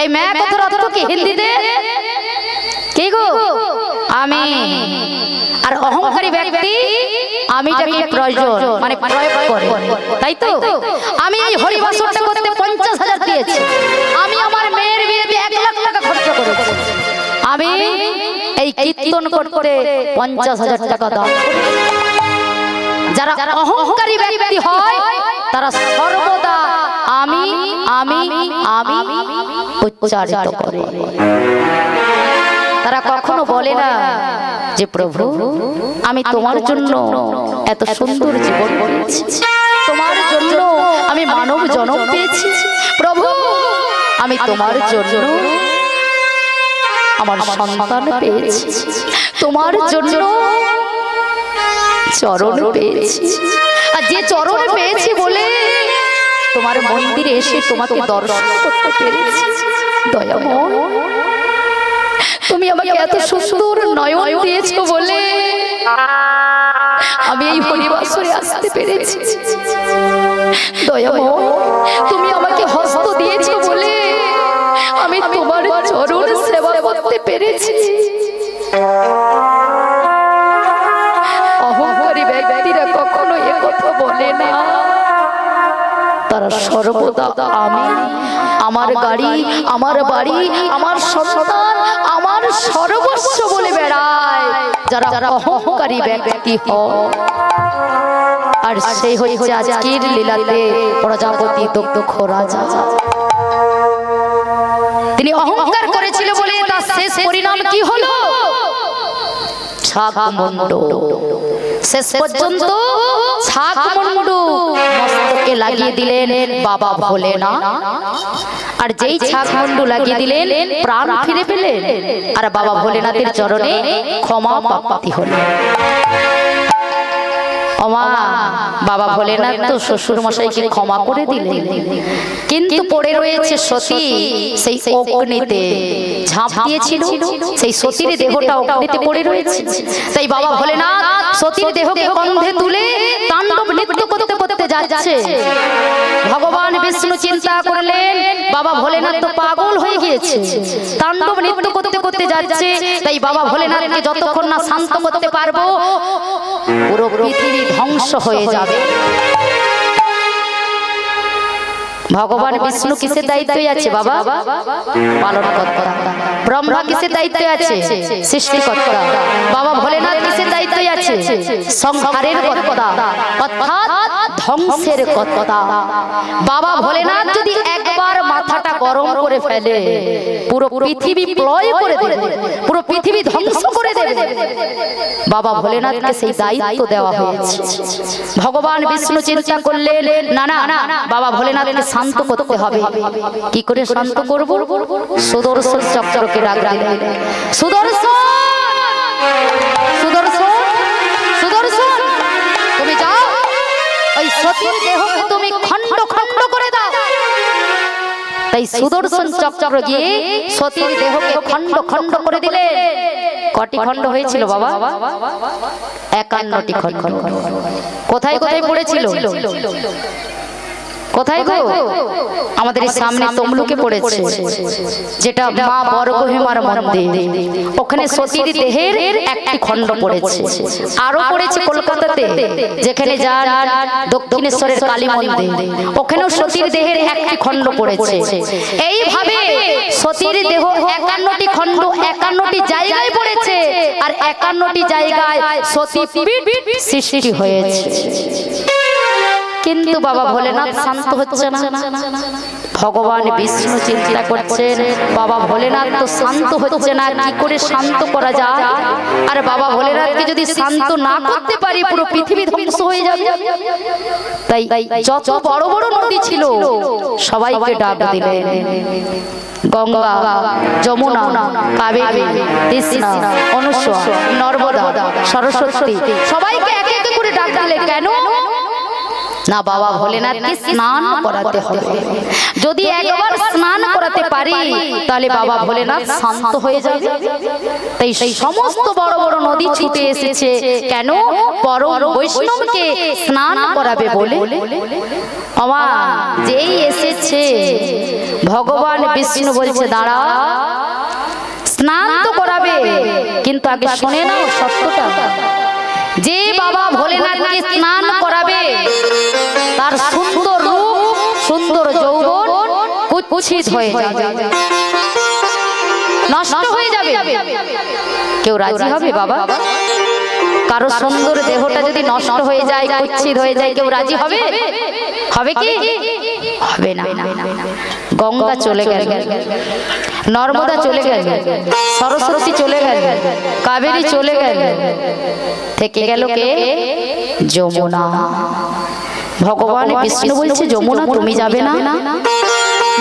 এই ম্যা কথার অর্থ কি হিন্দিতে? কি গো? আমি। আর অহংকারী ব্যক্তি আমিটাকে প্রয়োজন মানে প্রয়োগ করে, তাই তো? আমি এই হরিবাসনটা করতে 50,000 দিয়েছি, আমি আমার মেয়ের বিয়েতে 1 লাখ টাকা খরচ করেছি, আমি এই কীর্তন করতে 50,000 টাকা দাম। যারা অহংকারী ব্যক্তি হয় তারা সর্বদা আমি আমি আমি উচ্চারিত করে। তারা কখনো বলে না যে প্রভু আমি তোমার জন্য এত সুন্দর জীবন পেয়েছি, তোমার জন্য আমি মানব জন্ম পেয়েছি, প্রভু আমি তোমার জন্য আমার সন্তান পেয়েছি, তোমার জন্য চরণ পেয়েছি। আর যে চরণ পেয়েছি বলে তোমার মন্দিরে এসে তোমাকে দর্শন করতে পেরেছি। দয়াময় তুমি আমাকে এত সুন্দর নয়ন দিয়েছো বলে আমি এই হরিবাসরে আসতে পেরেছি। দয়াময়, তুমি আমাকে হস্ত দিয়েছো বলে আমি তোমার চরণ সেবা করতে পেরেছি। অহংকারী ব্যক্তিরা কখনো এ কথা বলে না, তারা সর্বদা আমি, আমার গাড়ি, আমার বাড়ি, আমার সন্তান, আমার সর্বস্ব বলে বেড়ায়। যারা অহংকারী ব্যক্তি হয়, আর সেই হচ্ছে আজকের লীলাতে প্রজাপতি দক্ষ রাজা। তিনি অহংকার করেছিল বলে তার শেষ পরিণাম কি হলো? ছাগমুন্ড। শেষ পর্যন্ত ছাগমুন্ড মস্তকে লাগিয়ে দিলেন বাবা ভোলেনাথ। আর যেই ছাগমুন্ড লাগিয়ে দিলেন প্রাণ ফিরে পেলেন, আর বাবা ভোলেনাথের চরণে ক্ষমা প্রাপ্তি হল। ওমা, বাবা ভোলেনাথ তো শ্বশুর মশাইকে ক্ষমা করে দিলেন, কিন্তু পড়ে রয়েছে সতী সেই অগ্নিতে ঝাঁপ দিয়েছিল, সেই সতীর দেহটা অগ্নিতে পড়ে রয়েছে। তাই বাবা ভোলেনাথ সতীর দেহকে কন্ধে তুলে তাণ্ডব নৃত্য করতে করতে যাচ্ছে। ভগবান বিষ্ণু চিন্তা করলেন বাবা ভোলেনাথ তো পাগল হয়ে গিয়েছে, তাণ্ডব নৃত্য করতে করতে যাচ্ছে। তাই বাবা ভোলেনাথকে যতক্ষণ না শান্ত করতে পারবো পুরো পৃথিবী ধ্বংস হয়ে যাবে। ভগবান বিষ্ণু কিসের দায়িত্বে আছে বাবা? পালনকর্তা। ব্রহ্মা কিসের দায়িত্বে আছে? সৃষ্টিকর্তা। বাবা ভোলেনাথ কিসের দায়িত্বে আছে? সংহারের কর্তা, অর্থাৎ ধ্বংসের কর্তা। বাবা ভোলেনাথ যদি একবার মাথাটা গরম করে ফেলে পুরো পৃথিবী প্রলয় করে দেবে, পুরো পৃথিবী ধ্বংস করে দেবে। বাবা ভোলেনাথকে সেই দায়িত্ব দেওয়া হয়েছে। ভগবান বিষ্ণু চিন্তা করলেন না না, বাবা ভোলেনাথকে শান্ত করতে হবে। কি করে শান্ত করব? সুদর্শন চক্রকে ডাক দিলেন। সুদর্শন, সুদর্শন, সুদর্শন, তুমি যাও ওই সতীর দেহকে তুমি খণ্ড খণ্ড করে দাও। তাই সুদর্শন চক্র গিয়ে সতীর দেহকে খণ্ড খণ্ড করে দিলে। কটি খণ্ড হয়েছিল বাবা? 51টি খণ্ড। কোথায় কোথায় পড়েছিল? কোথায় গো? আমাদের সামনে তমলুকে পড়েছে, যেটা মা বর্গভীমার মন্দির, ওখানে সতীর দেহের একটি খণ্ড পড়েছে। আরো পড়েছে কলকাতাতে, যেখানে যার দক্ষিণেশ্বরের কালী মন্দির, ওখানেও সতীর দেহের একটি খণ্ড পড়েছে। এইভাবে সতীর দেহ 51টি খণ্ড 51টি জায়গায় পড়েছে, আর 51টি জায়গায় সতী পীঠ সৃষ্টি হয়েছে। কিন্তু বাবা ভোলেনাথ শান্ত হচ্ছে না। ভগবান বিষ্ণু চিন্তা করছেন বাবা ভোলেনাথ তো শান্ত হচ্ছে না, কি করে শান্ত করা যায়? আর বাবা ভোলেনাথকে যদি শান্ত না করতে পারি পুরো পৃথিবী ধ্বংস হয়ে যাবে। তাই যত বড় বড় নদী ছিল সবাইকে ডাক দিলেন। গঙ্গা, যমুনা, কাবেরী, কৃষ্ণা, অনুসূয়া, নর্মদা, সরস্বতী, সবাইকে এক এক করে ডাক দিলেন। কেন না? বাবা ভোলেনাথকে স্নান করাতে হবে। যদি একবার স্নান করাতে পারি তাহলে বাবা ভোলেনাথ শান্ত হয়ে যাবে। তাই সেই সমস্ত বড় বড় নদী ছুটে এসেছে। কেন? পরম বৈষ্ণবকে স্নান করাবে বলে। আমা যেই এসেছে ভগবান বিষ্ণু বলছে দাঁড়া, স্নান তো করাবে, কিন্তু আগে শুনে নাও সত্যটা। যে বাবা ভোলেনাথকে স্নান করাবে তার সুন্দর রূপ, সুন্দর যৌবন কুৎসিত হয়ে যাবে, নষ্ট হয়ে যাবে। কেউ রাজি হবে বাবা? কারো সুন্দর দেহটা যদি নষ্ট হয়ে যায়, কুৎসিত হয়ে যায়, কেউ রাজি হবে? হবে কি? হবে না। গঙ্গা চলে গেল, নর্মদা চলে গেল, সরস্বতী চলে গেল, কাবেরী চলে গেল, থেকে গেল কে? যমুনা। ভগবান বিষ্ণু বলছে যমুনা তুমি যাবে না?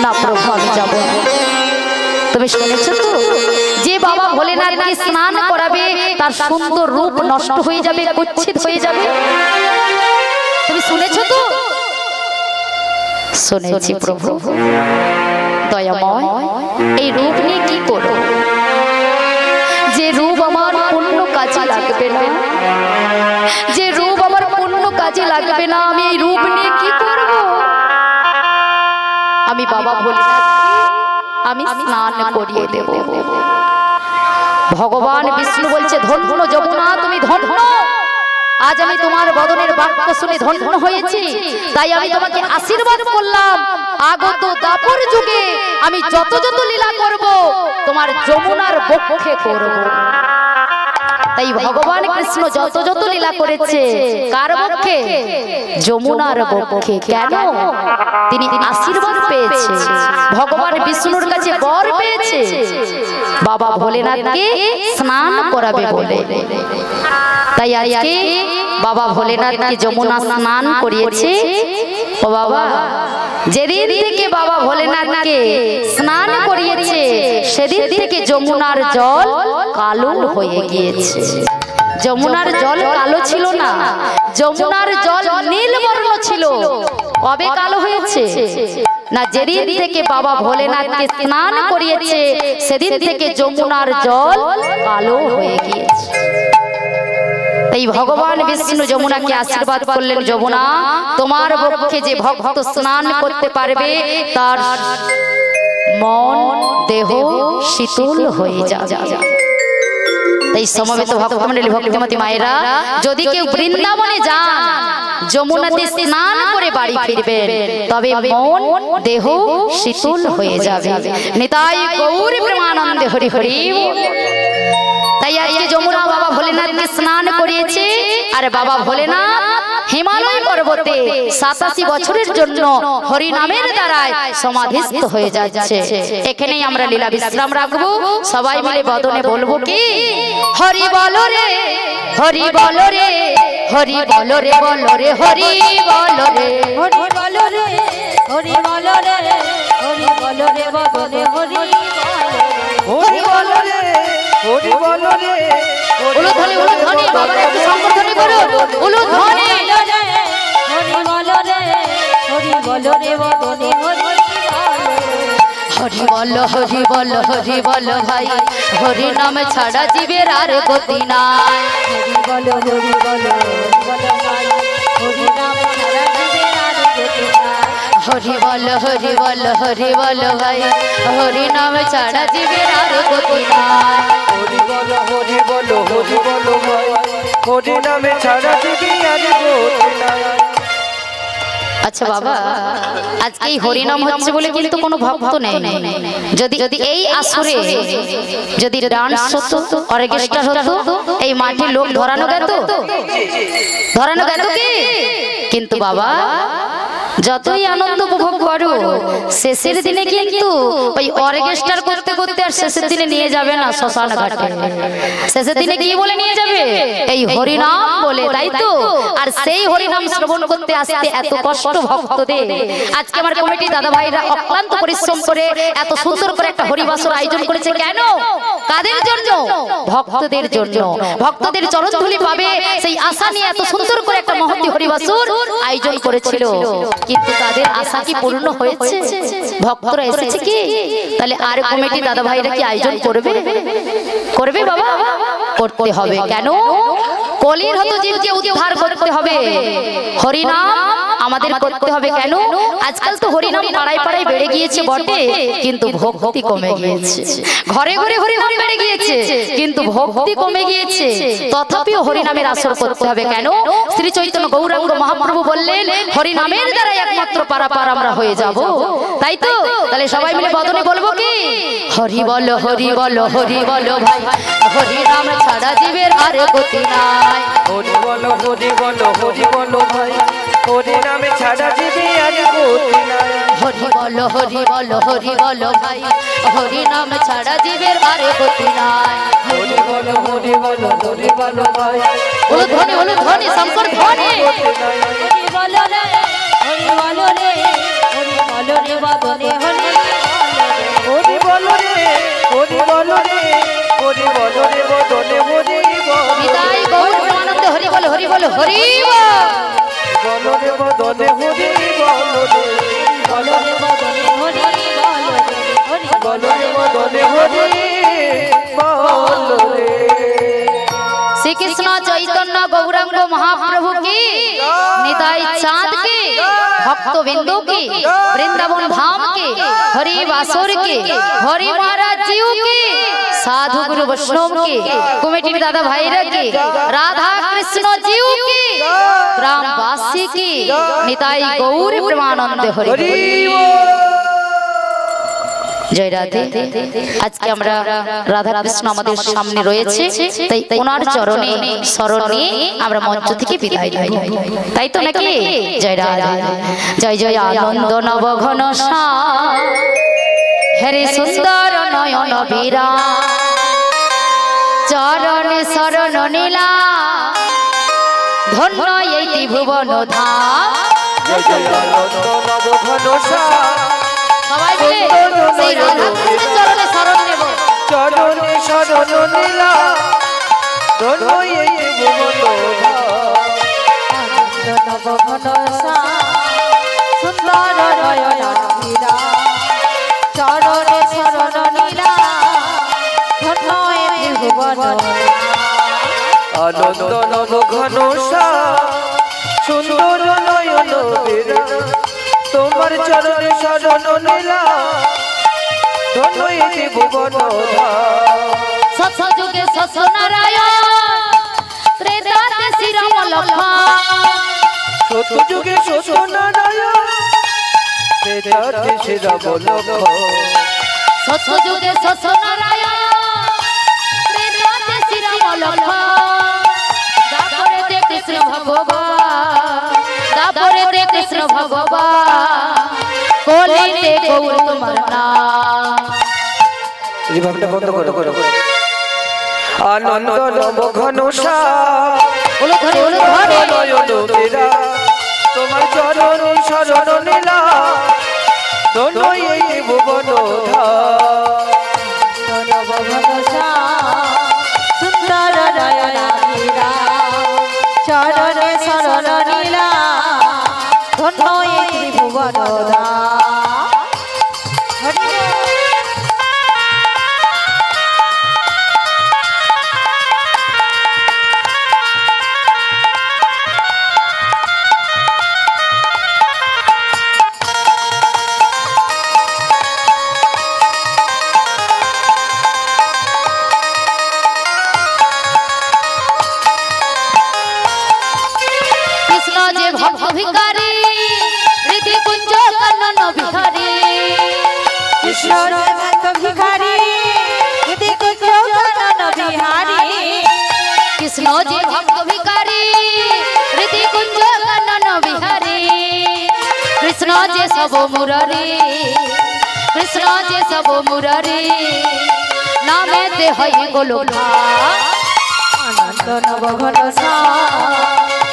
না প্রভু আমি যাব না। তুমি শুনেছো তো যে বাবা ভোলেনাথকে স্নান করাবে তার সুন্দর রূপ নষ্ট হয়ে যাবে, কুৎসিত হয়ে যাবে। তুমি শুনেছো তো? শুনেছি প্রভু। দয়াময়, এই রূপ নিয়ে কি করো? যে রূপ আমার পূর্ণ কাজে লাগবে না, যে রূপ আমার কাজে লাগবে না, আমি এই রূপ নিয়ে কি করব? আমি বাবা ভোলেনাথকে আমি স্নান করিয়ে দেব। ভগবান বিষ্ণু বলছে, ধন্য যমুনা, তুমি ধন্য। আজ আমি তোমার বদনের বাক্য শুনে ধন্য হয়েছি, তাই আমি তোমাকে আশীর্বাদ করলাম। আগত দাপর যুগে আমি যত যত লীলা করব, তোমার যমুনার বক্ষে করব। তাই ভগবান কৃষ্ণ যত যত লীলা করেছে কার বক্ষে? যমুনার বক্ষে। কেন? তিনি আশীর্বাদ পেয়েছে, ভগবান বিষ্ণুর কাছে বর পেয়েছে বাবা ভোলেনাথকে স্নান করাবে বলে। তাই আজকে বাবা ভোলেনাথকে যমুনা স্নান করিয়েছে। ও বাবা, যেদিন থেকে বাবা ভোলেনাথকে স্নান করিয়েছে সেদিন থেকে যমুনার জল কালো হয়ে গিয়েছে। যমুনার জল কালো ছিল না, যমুনার জল নীল বর্ণ ছিল। কবে কালো হয়েছে? না, যেদিন থেকে বাবা ভোলেনাথকে স্নান করিয়েছে সেদিন থেকে যমুনার জল কালো হয়ে গিয়েছে। তাই ভগবান বিষ্ণু যমুনাকে আশীর্বাদ করলেন, যমুনা, তোমার বক্ষে যে ভক্ত স্নান করতে পারবে তার মন দেহ শীতল হয়ে যাবে। তাই সমবেত ভক্তমণ্ডলী, ভক্তিমতী মায়েরা, যদি কেউ বৃন্দাবনে যান, যমুনাতে স্নান করে বাড়ি ফিরবেন, তবে মন দেহ শীতল হয়ে যাবে। নিতাই গৌর প্রেমানন্দে হরি হরি। তাই আজকে যমুনা বাবা ভোলেনাথকে স্নান করিয়েছে। আর বাবা ভোলেনাথ হিমালয় পর্বতে 87 বছরের জন্য হরি নামের দ্বারায় সমাধিস্থ হয়ে যাচ্ছে। এখানেই আমরা লীলা বিশ্রাম রাখবো। সবাই মিলে বদনে বলবো কি? হরি বলো রে, হরি বলো রে, হরি বলো রে, বলো রে, হরি বলো রে, হরি বলো রে, হরি বলো রে, হরি বলো রে, বদনে হরি হরি বলো রে, হরি বলো রে, উলুধ্বনি, উলুধ্বনি, বাবার একটু সংবর্ধনা করো। উলুধ্বনি, হরি বলো রে, হরি বলো রে, বদনে হরি হরি বলো, হরি বলো, হরি বলো ভাই, হরি নাম ছাড়া জীবের আর গতি নাই। হরি বলো, হরি বলো, বলো ভাই, হরি নাম ছাড়া জীবের আর গতি নাই। হরি বলো, হরি বলো, হরি বলো ভাই, হরি নাম ছাড়া জীবের আর গতি নাই। হরি বলো, হরি বলো, হরি বলো ভাই, হরি নামে ছাড়া দিবি আর গতি নাই। আচ্ছা বাবা, আজকে এই হরিনাম হচ্ছে বলে কিন্তু কোনো ভক্ত নেই। যদি এই আসরে যদি ডান্স হতো, অর্কেস্ট্রা হতো, এই মাঠে লোক ধরানো গেত, ধরানো গেত কি? কিন্তু বাবা, যতই আনন্দ উপভোগ করো, শেষের দিনে কিন্তু ওই অর্কেস্ট্রা করতে করতে আর শেষের দিনে নিয়ে যাবে না শ্মশান ঘাটে। শেষের দিনে কি বলে নিয়ে যাবে? এই হরিনাম বলে, তাই তো? আর সেই হরিনাম শ্রবণ করতে আসতে এত কষ্ট ভক্তদের। আজকে আমার কমিটি দাদা ভাইরা অক্লান্ত পরিশ্রম করে এত সুন্দর করে একটা হরিবাসর আয়োজন করেছে। কেন? কাদের জন্য? ভক্তদের জন্য। ভক্তদের চরণধুলি পাবে সেই আশা নিয়ে এত সুন্দর করে একটা মহতী হরিবাসর আয়োজন করেছিল। কিন্তু তাদের আশা কি পূর্ণ হয়েছে? ভক্তরা এসেছে কি? তাহলে আর কমিটি দাদা ভাইরা কি আয়োজন করবে? করবে বাবা, করতে হবে। কেন? কলির হত জীবকে উদ্ধার করতে হবে, হরিনাম আমাদের করতে হবে। কেন? আজকাল তো হরিনাম পাড়ায় পাড়ায় বেড়ে গিয়েছে বটে, কিন্তু ভক্তি কমে গিয়েছে। ঘরে ঘরে হরিনাম বেড়ে গিয়েছে, কিন্তু ভক্তি কমে গিয়েছে। তথাপিও হরিনামের আসর করতে হবে। কেন? শ্রী চৈতন্য গৌরাঙ্গ মহাপ্রভু বললেন, হরিনামের দ্বারা একমাত্র পারাপার আমরা হয়ে যাব। তাই তো? তাহলে সবাই মিলে বদনে বলবো কি? হরি বলো, হরি বলো, হরি বলো ভাই, হরিনাম ছাড়া জীবের আর গতি নাই। হরি বলো, হরি বলো, হরি বলো ভাই, হরি নামে ছাড়া দিবি আর গতি নাই। হরি বলো, হরি বলো, হরি বলো ভাই, হরি নাম ছাড়া জীবের আর গতি নাই। হরি বলো, হরি বলো, হরি বলো ভাই, উলুধ্বনি, উলুধ্বনি, শঙ্কর ধ্বনি। হরি বলো রে, হরি বলো রে, হরি বলো রে, বদনে হরি হরি বলো রে, হরি বলো রে, হরি বলো রে, বদনে হরি বলো। নিতাই গৌর প্রেমানন্দে হরি বল, হরি বল, হরি বলো রে, বদনে হরি বলো রে, বলো রে, বদনে হরি বলো রে, হরি বলো রে, বদনে হরি বলো রে। श्री कृष्ण चैतन्य गौरांग महाप्रभु की, निताई चांद की, भक्त बिंदु की, वृंदावन धाम की, हरि वासुर की, हरि महाराज जी की, साधु गुरु वैष्णव की, कमेटी दादा भाईरा की, राधा कृष्ण जी की, ग्रामवासी की, निताई गौर प्रेमानंद हरि। जय राधे। आज के আমরা রাধা কৃষ্ণ আমাদের সামনে রয়েছে, তাই ওনার চরণে শরণ নিয়ে আমরা মঞ্চ থেকে বিদায় নিই, তাই তো নাকি? জয় রাধে। জয় জয় আনন্দ নব ঘন শ্যাম, হরে সুন্দর নয়ন বীরা, চরণে শরণ নীলা, ধন্য এই ত্রিভুবন ধাম। জয় জয় আনন্দ নব ঘন শ্যাম, সবাই মিলে সেই রাধা কৃষ্ণের চরণে শরণ নেব। চরণে শরণ নীলা, ধন্য এই ভুবন নব ঘন শ্যাম, সুন্দর নয়ন বীরা, চরণে শরণ নীলা, ধন্য এই ভুবন। আনন্দ নব ঘন শ্যাম, সুন্দর নয়ন বীরা, তোমার চরণে শরণ নীলা, ধন্য এই ভুবন সৎযুগে সত্যনারায়ণ, ত্রেতাতে শ্রীরাম লক্ষ্মণ, সত্যযুগে সত্যনারায়ণ, ত্রেতাতে শ্রীরাম লক্ষ্মণ, সত্যযুগে সত্যনারায়ণ, ত্রেতাতে শ্রীরাম লক্ষ্মণ, তারপরেতে কৃষ্ণ ভগবান, তারপরেতে কৃষ্ণ ভগবান, কলিতে গৌর তোমার নাম। এই ভাবটা বন্ধ করো। আনন্দ নব ঘন শ্যাম, বলো ধরে বলো ধরে নয়ন বীরা, তোমার চরণে শরণ নীলা, ধন্য এই ভুবন নব ঘন শ্যাম, সুন্দর নয়ন বীরা, চরণে শরণ নীলা, ধন্য এই ত্রিভুবন ধাম। হরি ভিখারি রীতি কুঞ্জ কানন বিহারী, কৃষ্ণ ভক্ত ভিখারি, হৃদয় কুঞ্জ কানন বিহারী, কৃষ্ণ যে ভক্ত ভিখারি রীতি কুঞ্জ কানন বিহারী, কৃষ্ণ যে সব মুরারি, কৃষ্ণ যে সব মুরারি, নামেতে হয় গোলকা। আনন্দ নব ঘন শ্যাম,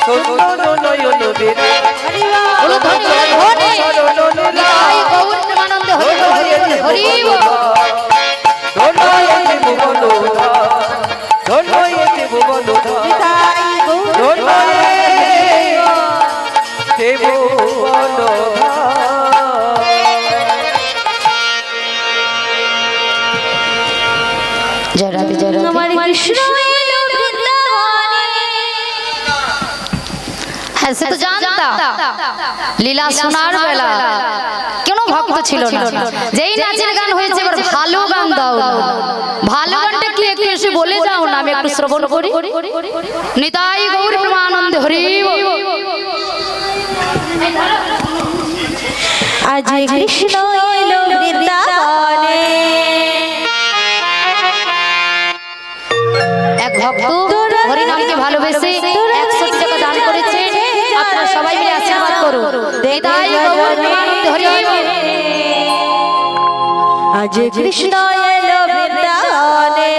সুন্দর নয়ন বীরা, বলো ধরে ধরে নিতাই গৌর প্রেমানন্দ হরি হরি হরি বল। ধন্য এই ভুবন ধন্য এই ভুবন নিতাই গৌর ধন্য এই ভুবন। জয় রাধে জয় রাধে। আমার কৃষ্ণ এলো বৃন্দাবনে, হ্যাঁ সে তো জানতাম, লীলা শোনার বেলা কেন ভক্ত ছিল না, যেই নাচের গান হয়েছে এবার ভালো গান দাও না, ভালো গানটা কি একটু এসে বলে যাও না, আমি একটু শ্রবণ করি। নিতাই গৌর প্রেমানন্দ হরি বল। আজ কৃষ্ণ এলো বৃন্দাবনে, এক ভক্ত হরিনামকে ভালোবেসে 100 টাকা দান করেছে, আপনারা সবাই মিলে আশীর্বাদ করুন। নিতাই গৌর প্রেমানন্দ হরি বল। আজ কৃষ্ণ এলো বৃন্দাবনে,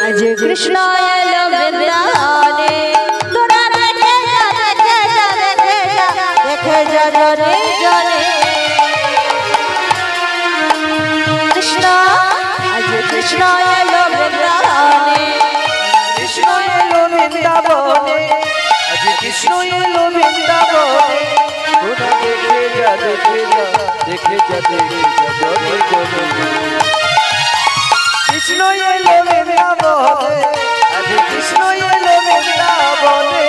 আজ কৃষ্ণ এলো বৃন্দাবনে, তোরা দেখে যা দেখে যা দেখে যা দেখে যা জনে জনে। কৃষ্ণ আজ কৃষ্ণ এলো বৃন্দাবনে, কৃষ্ণ এলো বৃন্দাবনে, আজ কৃষ্ণ এলো বৃন্দাবনে, তোরা দেখে যা দেখে যা দেখে যা দেখে যা জনে জনে। কৃষ্ণ এলো বৃন্দাবনে, আজ কৃষ্ণ এলো বৃন্দাবনে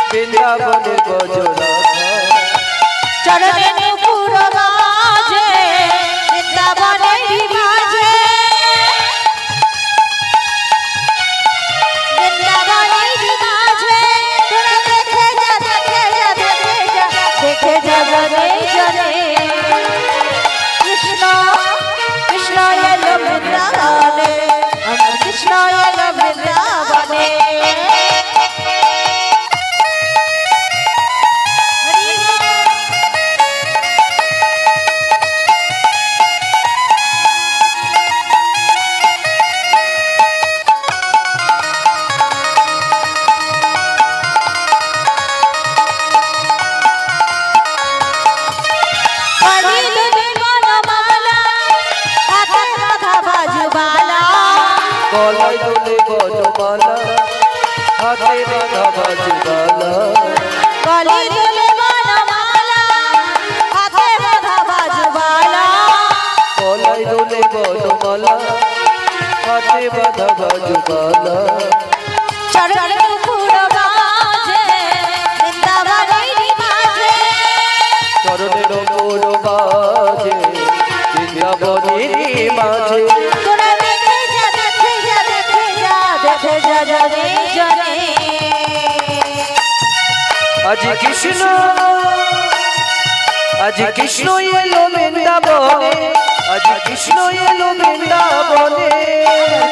বৃন্দাবনে গজরা চরণে নূপুর বাজে বৃন্দাবনের মাঝে বৃন্দাবনের মাঝে তোরা দেখে যা দেখে যা দেখে যা দেখে যা জনে জনে কৃষ্ণ কৃষ্ণ এলো বৃন্দাবনে কৃষ্ণ এলো বৃন্দাবনে গলায় দোলে বনমালা হাতে বাঁধা বাজুবালা গলায় দোলে বনমালা হাতে বাঁধা বাজুবালা গলায় দোলে বনমালা হাতে বাঁধা বাজুবালা চরণে নূপুর বাজে বৃন্দাবনের মাঝে চরণে নূপুর বাজে বৃন্দাবনের মাঝে তোরা দেখে যা দেখে যা দেখে যা দেখে যা জনে জনে আজ কৃষ্ণ এলো বৃন্দাবনে আজ কৃষ্ণ এলো বৃন্দাবনে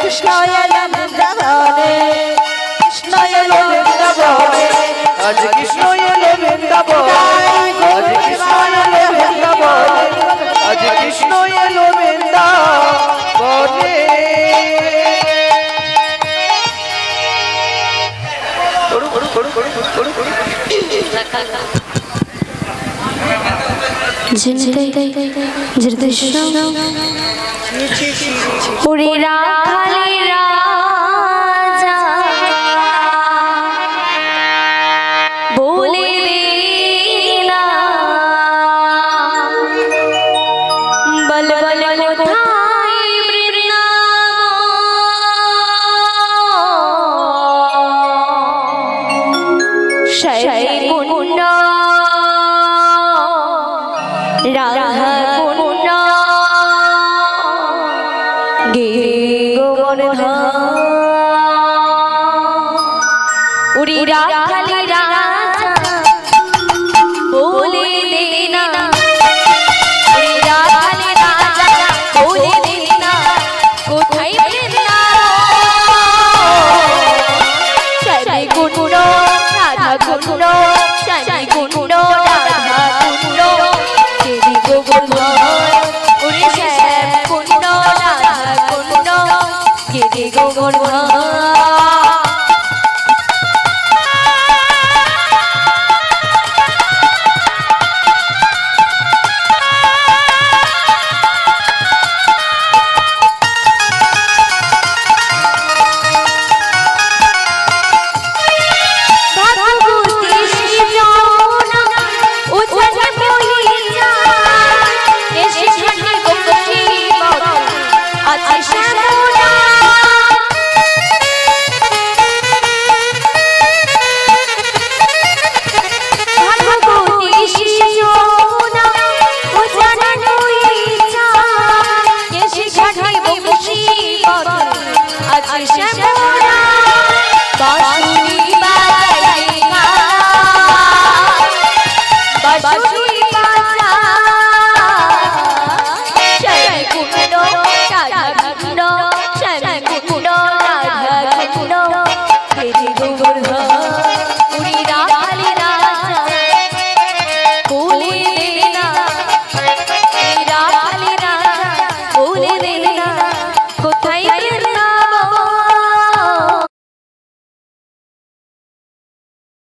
কৃষ্ণ এলো বৃন্দাবনে কৃষ্ণ এলো বৃন্দাবনে আজ কৃষ্ণ এলো বৃন্দাবনে আজ কৃষ্ণ এলো বৃন্দাবনে আজ কৃষ্ণ এলো বৃন্দাবনে ওরে রাখালি রাজা বলে দিলা বল বল কোথায় বৃন্দাবন সেই কুণ্ড রাধা কুণ্ড গে গোবর্ধন উড়ি রাখাল